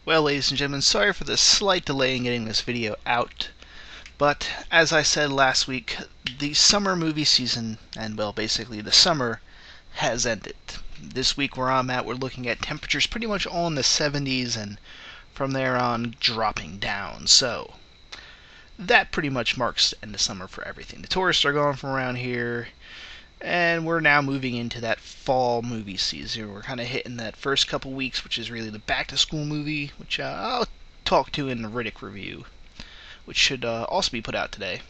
Well, ladies and gentlemen, sorry for the slight delay in getting this video out, but as I said last week, the summer movie season, and well, basically the summer, has ended. This week where I'm at, we're looking at temperatures pretty much all in the 70s, and from there on, dropping down. So, that pretty much marks the end of summer for everything. The tourists are gone from around here, and we're now moving into that fall movie season. We're kind of hitting that first couple weeks, which is really the back-to-school movie, which I'll talk to in the Riddick review, which should also be put out today.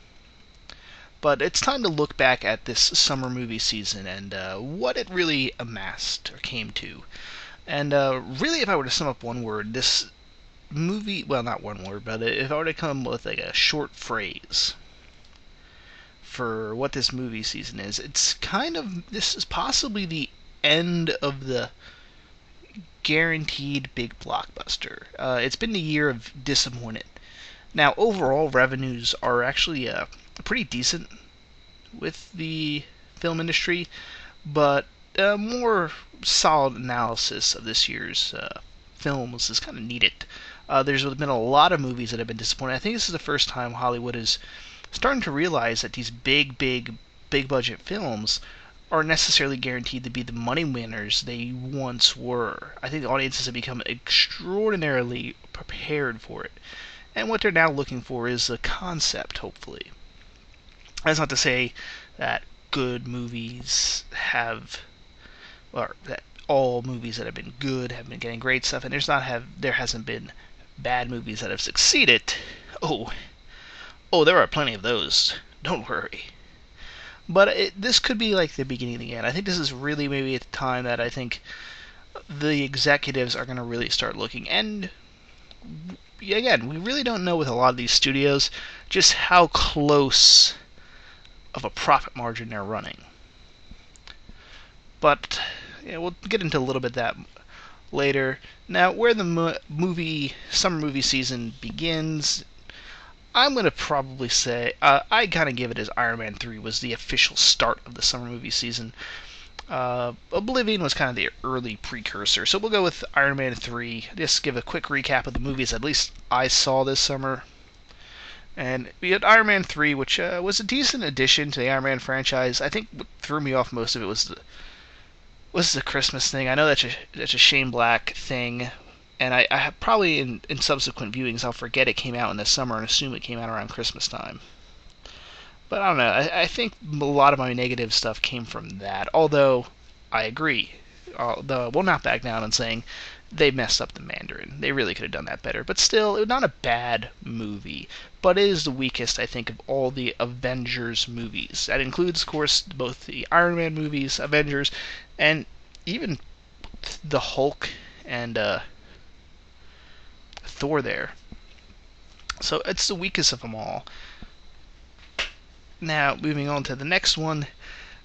But it's time to look back at this summer movie season and what it really amassed or came to. And really, if I were to sum up one word, this movie, well, not one word, but if I were to come with like a short phrase for what this movie season is, it's kind of, this is possibly the end of the guaranteed big blockbuster. It's been the year of disappointed. Now, overall revenues are actually pretty decent with the film industry, but a more solid analysis of this year's films is kind of needed. There's been a lot of movies that have been disappointing. I think this is the first time Hollywood is starting to realize that these big budget films aren't necessarily guaranteed to be the money winners they once were. I think the audiences have become extraordinarily prepared for it. And what they're now looking for is a concept, hopefully. That's not to say that good movies have, or that all movies that have been good have been getting great stuff, and there hasn't been bad movies that have succeeded. Oh, there are plenty of those. Don't worry. But this could be like the beginning of the end. I think this is really maybe at the time that I think the executives are going to really start looking. And again, we really don't know with a lot of these studios just how close of a profit margin they're running. But yeah, we'll get into a little bit of that later. Now, where the summer movie season begins, I'm going to probably say, I kind of give it as Iron Man 3 was the official start of the summer movie season. Oblivion was kind of the early precursor, so we'll go with Iron Man 3. Just give a quick recap of the movies at least I saw this summer. And we had Iron Man 3, which was a decent addition to the Iron Man franchise. I think what threw me off most of it was the Christmas thing. I know that's a Shane Black thing, and I probably in subsequent viewings I'll forget it came out in the summer and assume it came out around Christmas time. But I don't know. I think a lot of my negative stuff came from that. Although I agree. Although I will not back down on saying they messed up the Mandarin. They really could have done that better. But still, it was not a bad movie. But it is the weakest, I think, of all the Avengers movies. That includes, of course, both the Iron Man movies, Avengers, and even the Hulk and Thor there. So it's the weakest of them all. Now, moving on to the next one,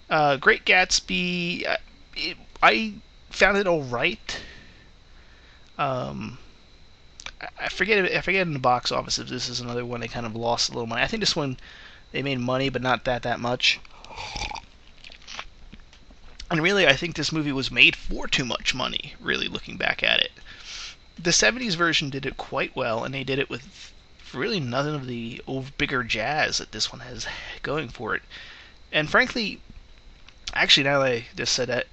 Great Gatsby. I found it alright. I forget in the box office if this is another one they kind of lost a little money. I think this one they made money, but not that much. And really, I think this movie was made for too much money, really, looking back at it. The 70s version did it quite well, and they did it with really nothing of the bigger jazz that this one has going for it. And frankly, actually, now that I just said that,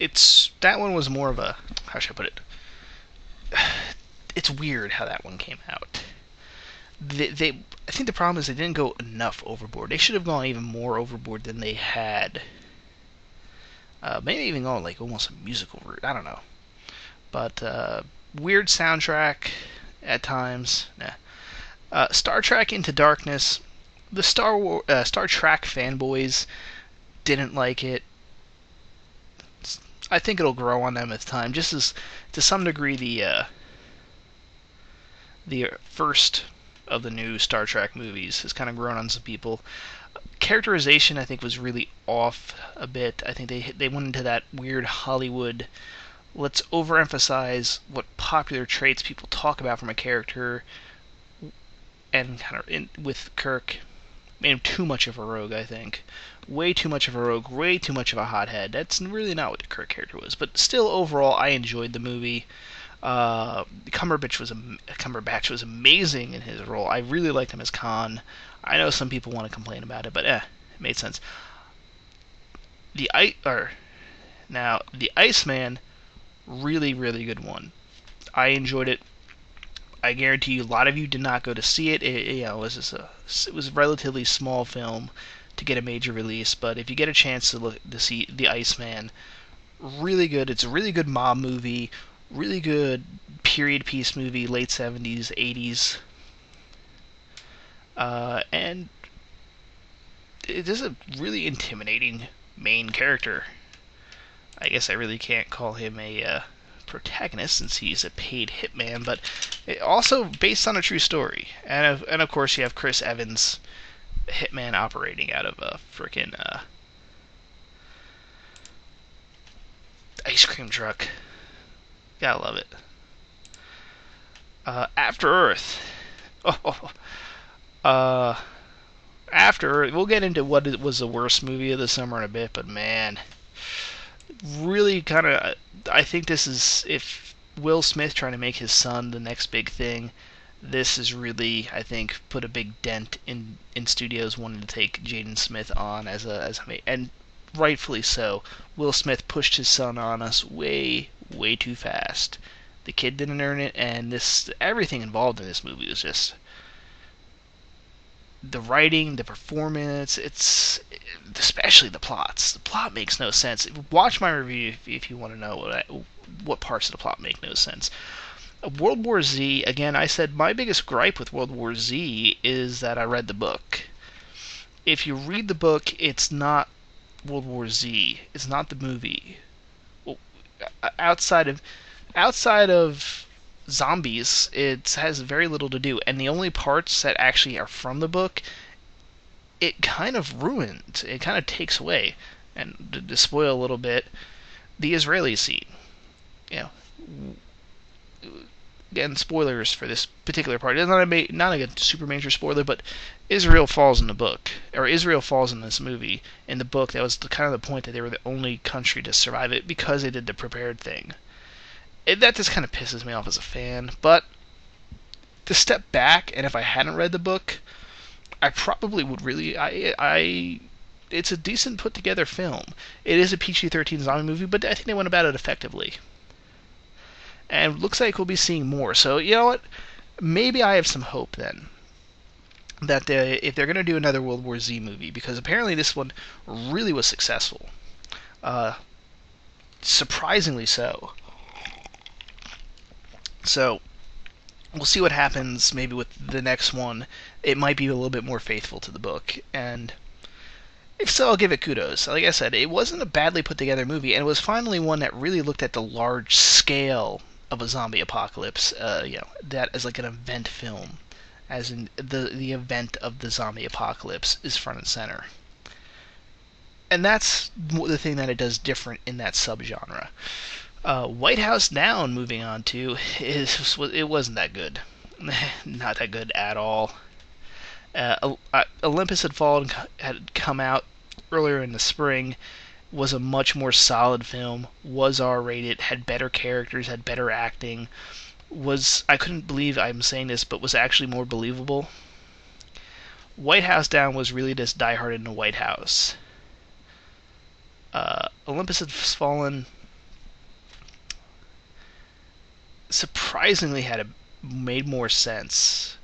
that one was more of a, how should I put it? It's weird how that one came out. I think the problem is they didn't go enough overboard. They should have gone even more overboard than they had. Maybe even gone like almost a musical route. I don't know. But weird soundtrack at times. Star Trek Into Darkness. The Star Trek fanboys didn't like it. I think it'll grow on them with time. Just as, to some degree, the first of the new Star Trek movies has kind of grown on some people. Characterization, I think, was really off a bit. I think they went into that weird Hollywood, let's overemphasize what popular traits people talk about from a character, and kind of with Kirk, made him too much of a rogue, I think. Way too much of a rogue, way too much of a hothead. That's really not what the Kirk character was. But still, overall, I enjoyed the movie. Cumberbatch was amazing in his role. I really liked him as Khan. I know some people want to complain about it, but it made sense. The Iceman, really really good one. I enjoyed it. I guarantee you, a lot of you did not go to see it. It was a relatively small film to get a major release, but if you get a chance to see The Iceman, really good. It's a really good mob movie, really good period piece movie, late 70s, 80s, and it is a really intimidating main character. I guess I really can't call him a protagonist since he's a paid hitman, but also based on a true story. And of course you have Chris Evans, hitman operating out of a frickin' ice cream truck. Gotta love it. After Earth. Oh, After Earth. We'll get into what was the worst movie of the summer in a bit, but man, really kind of. I think this is, if Will Smith trying to make his son the next big thing, this is really, I think, put a big dent in studios wanting to take Jaden Smith on as a and rightfully so. Will Smith pushed his son on us way too fast. The kid didn't earn it, and everything involved in this movie was just the writing, the performance. It's especially the plots. The plot makes no sense. Watch my review if you want to know what parts of the plot make no sense. World War Z, again, I said my biggest gripe with World War Z is that I read the book. If you read the book, it's not World War Z. It's not the movie. Outside of zombies, it has very little to do, and the only parts that actually are from the book, it kind of ruins. It kind of takes away. And to spoil a little bit, the Israeli scene. You know, again, spoilers for this particular part. It's not a super major spoiler, but Israel falls in the book, or Israel falls in this movie. In the book, that was kind of the point, that they were the only country to survive it because they did the prepared thing. That just kind of pisses me off as a fan, but to step back, and if I hadn't read the book, I probably would really. It's a decent put together film. It is a PG-13 zombie movie, but I think they went about it effectively. And it looks like we'll be seeing more. So, you know what? Maybe I have some hope then that if they're going to do another World War Z movie, because apparently this one really was successful. Surprisingly so. So, we'll see what happens maybe with the next one. It might be a little bit more faithful to the book, and if so, I'll give it kudos. Like I said, it wasn't a badly put together movie, and it was finally one that really looked at the large scale of a zombie apocalypse, that as like an event film, as in the event of the zombie apocalypse is front and center. And that's the thing that it does different in that subgenre. White House Down, moving on to, it wasn't that good. Not that good at all. Olympus had come out earlier in the spring, was a much more solid film, was R-rated, had better characters, had better acting, I couldn't believe I'm saying this, but was actually more believable. White House Down was really just Die Hard in the White House. Olympus Has Fallen surprisingly made more sense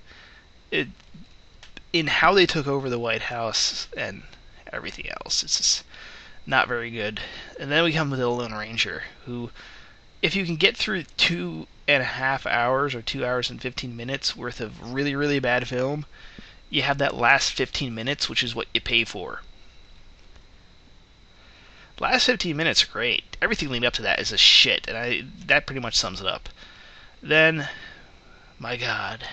in how they took over the White House and everything else. It's just not very good. And then we come to The Lone Ranger, who, if you can get through 2.5 hours or 2 hours and 15 minutes worth of really, really bad film, you have that last 15 minutes, which is what you pay for. Last 15 minutes are great. Everything leading up to that is a shit, and that pretty much sums it up. Then, my God,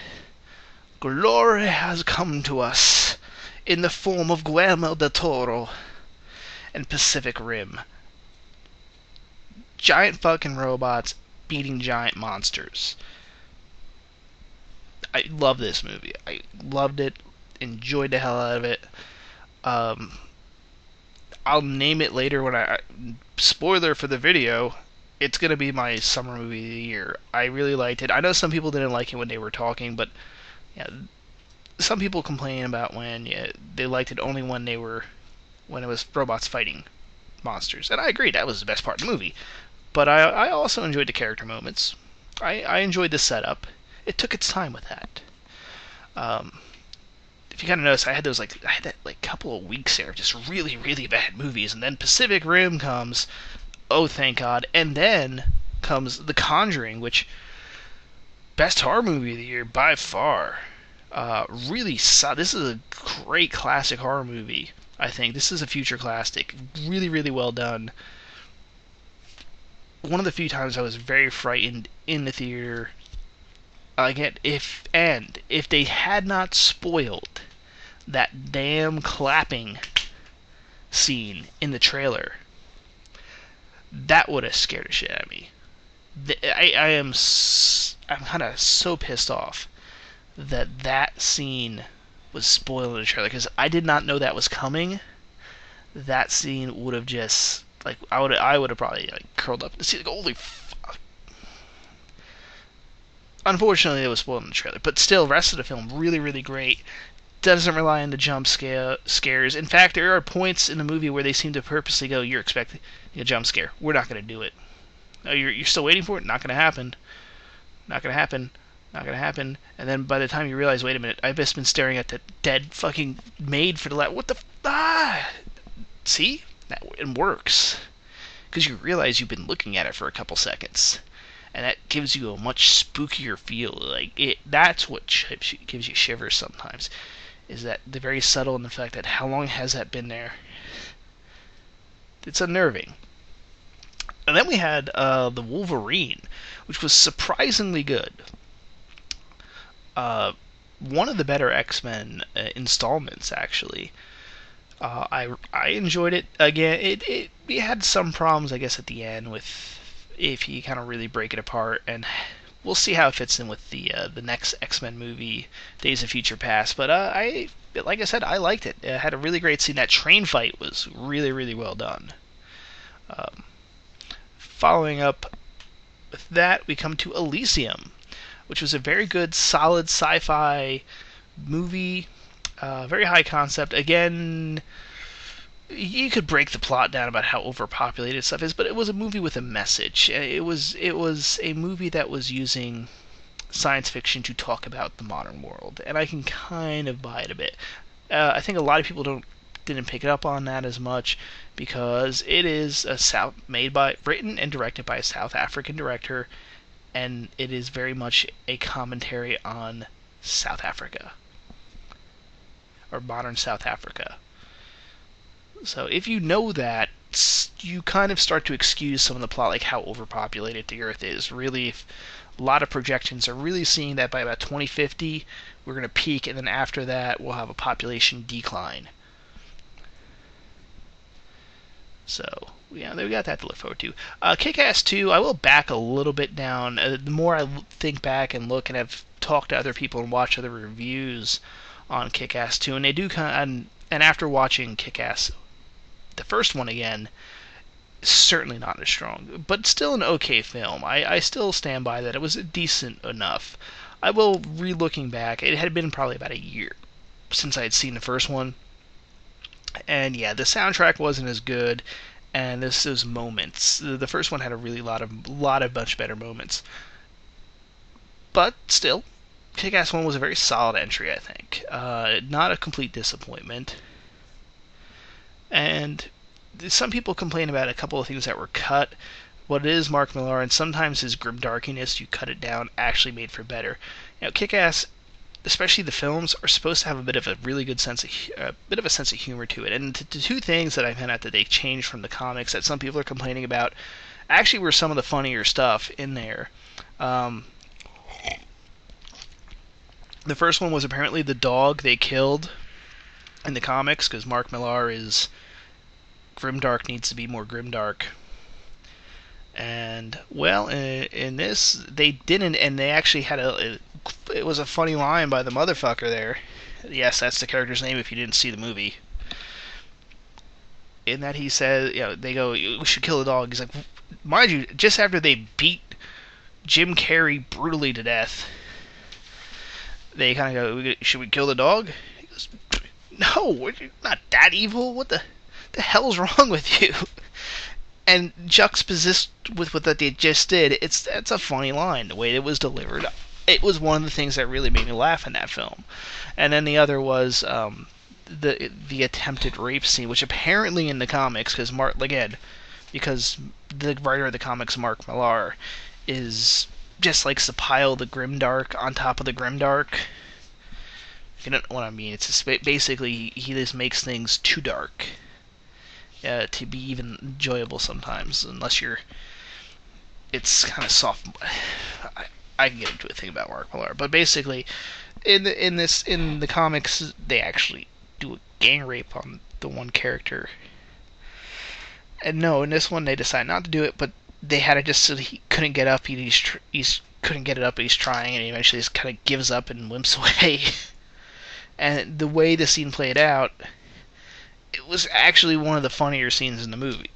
glory has come to us in the form of Guillermo del Toro and Pacific Rim. Giant fucking robots beating giant monsters. I love this movie. I loved it. Enjoyed the hell out of it. I'll name it later when spoiler for the video. it's gonna be my summer movie of the year. I really liked it. I know some people didn't like it when they were talking, but yeah, some people complain about when they liked it only when it was robots fighting monsters, and I agree that was the best part of the movie. But I also enjoyed the character moments. I enjoyed the setup. It took its time with that. Um, if you kind of notice, I had that like couple of weeks there of just really really bad movies, and then Pacific Rim comes. Oh, thank God! And then comes The Conjuring, which best horror movie of the year by far. This is a great classic horror movie. I think this is a future classic. Really, really well done. One of the few times I was very frightened in the theater. Again, if they had not spoiled that damn clapping scene in the trailer, that would have scared the shit out of me. I'm kind of so pissed off that scene was spoiled in the trailer because I did not know that was coming. That scene would have just like I would have probably like curled up in the seat like holy fuck. Unfortunately, it was spoiled in the trailer, but still, rest of the film really really great. Doesn't rely on the scares. In fact, there are points in the movie where they seem to purposely go, "You're expecting a jump scare. We're not going to do it. Oh, you're still waiting for it. Not going to happen. Not going to happen. Not going to happen." And then by the time you realize, wait a minute, I've just been staring at the dead fucking maid for the last. What the see? It works because you realize you've been looking at it for a couple seconds, and that gives you a much spookier feel. That's what gives you shivers sometimes. Is that the very subtle in the fact that how long has that been there? It's unnerving. And then we had the Wolverine, which was surprisingly good. One of the better X-Men installments, actually. I enjoyed it. Again, it had some problems, I guess, at the end with if you kind of really break it apart, and we'll see how it fits in with the next X-Men movie, Days of Future Past. But like I said, I liked it. It had a really great scene. That train fight was really, really well done. Following up with that, we come to Elysium, which was a very good, solid sci-fi movie. Very high concept. Again, you could break the plot down about how overpopulated stuff is, but it was a movie with a message. It was a movie that was using science fiction to talk about the modern world, and I can kind of buy it a bit. I think a lot of people didn't pick it up on that as much because it is written and directed by a South African director, and it is very much a commentary on South Africa or modern South Africa. So if you know that, you kind of start to excuse some of the plot, like how overpopulated the Earth is. Really, a lot of projections are really seeing that by about 2050, we're going to peak, and then after that, we'll have a population decline. So, yeah, we got that to look forward to. Kick-Ass 2, I will back a little bit down. The more I think back and look and have talked to other people and watched other reviews on Kick-Ass 2, and they do and after watching Kick-Ass, the first one again, certainly not as strong, but still an okay film. I still stand by that. It was decent enough. I will, re-looking back, it had been probably about a year since I had seen the first one, and yeah, the soundtrack wasn't as good, and those moments. The first one had a really lot of much better moments, but still, Kick-Ass 1 was a very solid entry, I think. Not a complete disappointment. And some people complain about a couple of things that were cut. What it is, Mark Millar, and sometimes his grimdarkiness, you cut it down, actually made for better. Kick-Ass, especially the films, are supposed to have a bit of a really good sense of humor to it. And the two things that I found out that they changed from the comics that some people are complaining about actually were some of the funnier stuff in there. The first one was apparently the dog they killed in the comics, because Mark Millar is grimdark, needs to be more grimdark. And, well, in this, they didn't, and they actually had it was a funny line by the motherfucker there. Yes, that's the character's name if you didn't see the movie. In that he says, they go, "We should kill the dog." He's like, mind you, just after they beat Jim Carrey brutally to death, they kind of go, "Should we kill the dog?" He goes, "No, we're not that evil. What the hell's wrong with you?" And juxtaposed with what they just did, that's a funny line. The way it was delivered, it was one of the things that really made me laugh in that film. And then the other was the attempted rape scene, which apparently in the comics, because the writer of the comics, Mark Millar, is just likes to pile the grimdark on top of the grimdark. You don't know what I mean. It's just basically he just makes things too dark to be even enjoyable sometimes, unless you're. It's kind of soft. I can get into a thing about Mark Millar, but basically, in the comics, they actually do a gang rape on the one character. And no, in this one they decide not to do it, but they had it just so he couldn't get up. He's couldn't get it up, but he's trying, and he eventually just kind of gives up and limps away. And the way the scene played out, it was actually one of the funnier scenes in the movie.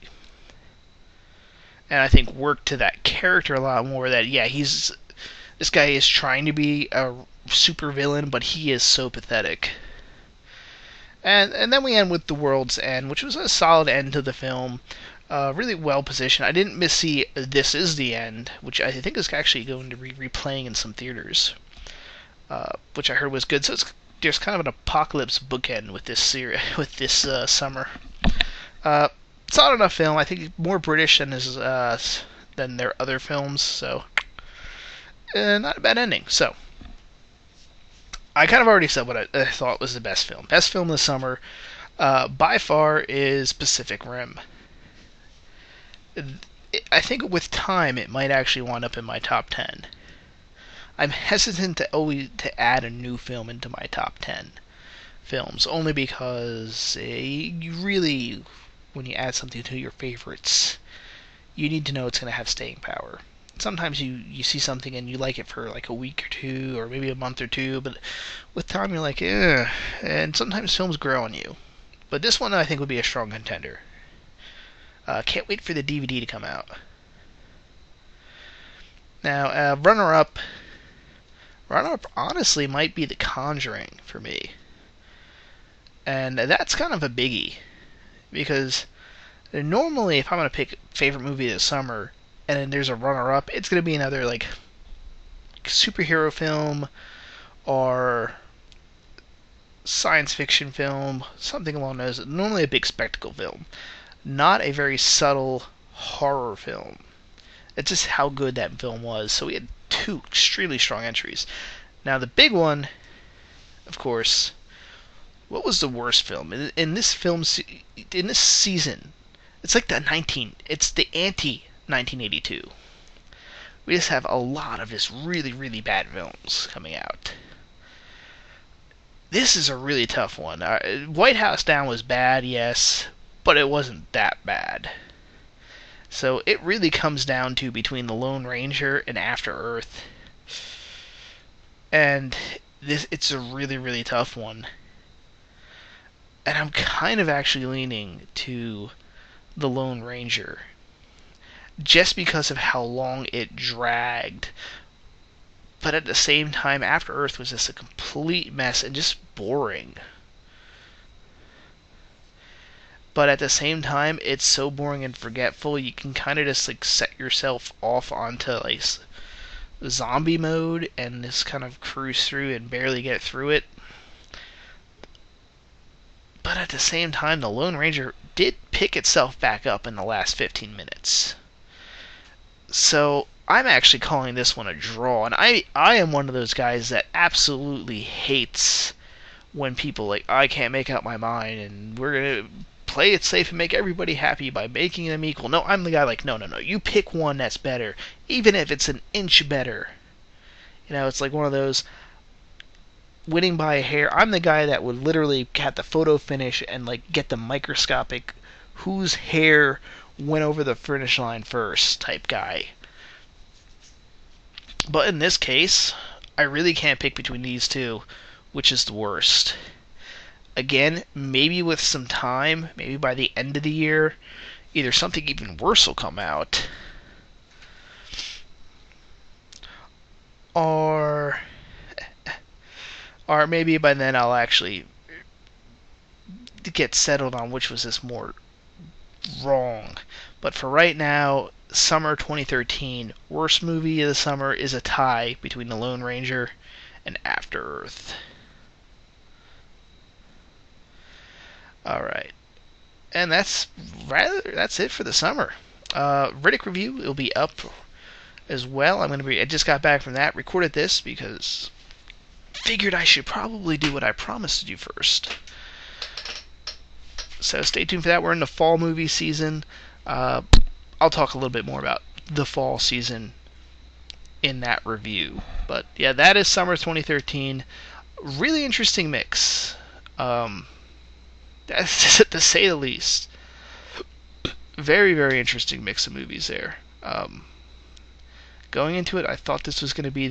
And I think worked to that character a lot more. That this guy is trying to be a super villain, but he is so pathetic. And then we end with The World's End, which was a solid end to the film. Really well positioned. I didn't miss see This Is the End, which I think is actually going to be replaying in some theaters, which I heard was good. So there's kind of an apocalypse bookend with this summer. Solid enough film. I think more British than their other films. So not a bad ending. So I kind of already said what I thought was the best film. Best film of the summer, by far, is Pacific Rim. I think with time it might actually wind up in my top 10. I'm hesitant to add a new film into my top 10 films, only because you really, when you add something to your favorites, you need to know it's going to have staying power. Sometimes you see something and you like it for like a week or two, or maybe a month or two, but with time you're like, and sometimes films grow on you. But this one I think would be a strong contender. Can't wait for the DVD to come out. Now, runner-up honestly might be The Conjuring for me. And that's kind of a biggie, because normally if I'm going to pick favorite movie this summer, and then there's a runner-up, it's going to be another like superhero film or science fiction film, something along those. Normally a big spectacle film, not a very subtle horror film. It's just how good that film was. So we had two extremely strong entries. Now the big one, of course, what was the worst film in this season? It's like it's the anti 1982. We just have a lot of just really, really bad films coming out. This is a really tough one. White House Down was bad, yes, but it wasn't that bad. So it really comes down to between The Lone Ranger and After Earth. And it's a really, really tough one. And I'm kind of actually leaning to The Lone Ranger, just because of how long it dragged. But at the same time, After Earth was just a complete mess and just boring. But at the same time, it's so boring and forgetful, you can kind of just like set yourself off onto like zombie mode and just kind of cruise through and barely get through it. But at the same time, The Lone Ranger did pick itself back up in the last 15 minutes. So I'm actually calling this one a draw. And I am one of those guys that absolutely hates when people like, I can't make up my mind and we're going to play it safe and make everybody happy by making them equal. No, I'm the guy like, no. You pick one that's better, even if it's an inch better. It's like one of those winning by a hair. I'm the guy that would literally have the photo finish and like get the microscopic whose hair went over the finish line first type guy. But in this case, I really can't pick between these two, which is the worst. Again, maybe with some time, maybe by the end of the year, either something even worse will come out, or maybe by then I'll actually get settled on which was this more wrong. But for right now, summer 2013, worst movie of the summer is a tie between The Lone Ranger and After Earth. Alright. And that's it for the summer. Riddick review will be up as well. I just got back from that, recorded this because figured I should probably do what I promised to do first. So stay tuned for that. We're in the fall movie season. I'll talk a little bit more about the fall season in that review. But yeah, that is summer 2013. Really interesting mix. That's to say the least. Very, very interesting mix of movies there. Going into it, I thought this was going to be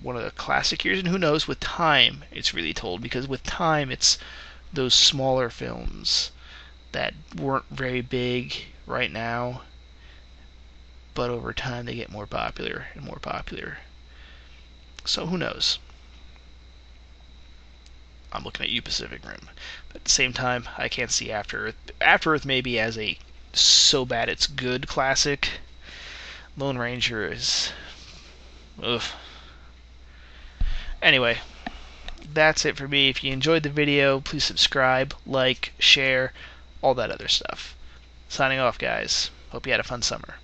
one of the classic years, and who knows? With time, it's really told, because with time, it's those smaller films that weren't very big right now, but over time they get more popular and more popular. So who knows? I'm looking at you, Pacific Rim. But at the same time, I can't see After Earth. After Earth maybe as a so bad it's good classic. Lone Ranger is... ugh. Anyway, that's it for me. If you enjoyed the video, please subscribe, like, share, all that other stuff. Signing off, guys. Hope you had a fun summer.